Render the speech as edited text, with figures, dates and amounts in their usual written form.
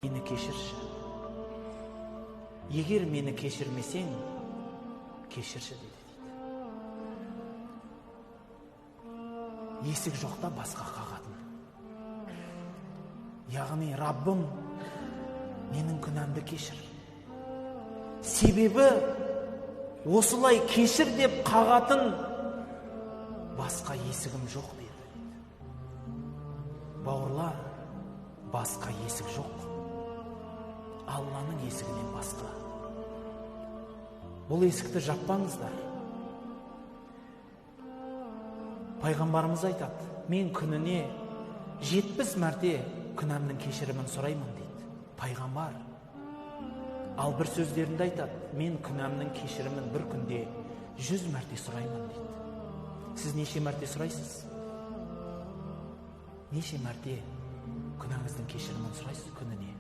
Meni kechirchi. Егер мені кешірмесең, кешірші дейді. Есік жоқта басқа қағатын. Яғни Раббым менің күнәмді кешір. Себебі осылай кешір деп қағатын басқа есігім жоқ дейді. Бауырлар, басқа есік жоқ. Алланың есігінен басқа. Бұл есікті жаппаңыздар. Пайғамбарымыз айтады, мен күніне 70 мәрте күнәмнің кешірімін сұраймын дейді. Пайғамбар. Ал бір сөздерінде айтады, мен күнәмнің кешірімін бір күнде 100 мәрте сұраймын дейді. Сіз неше мәрте сұрайсыз? Неше мәрте күнәңіздің кешірімін сұрайсыз күніне?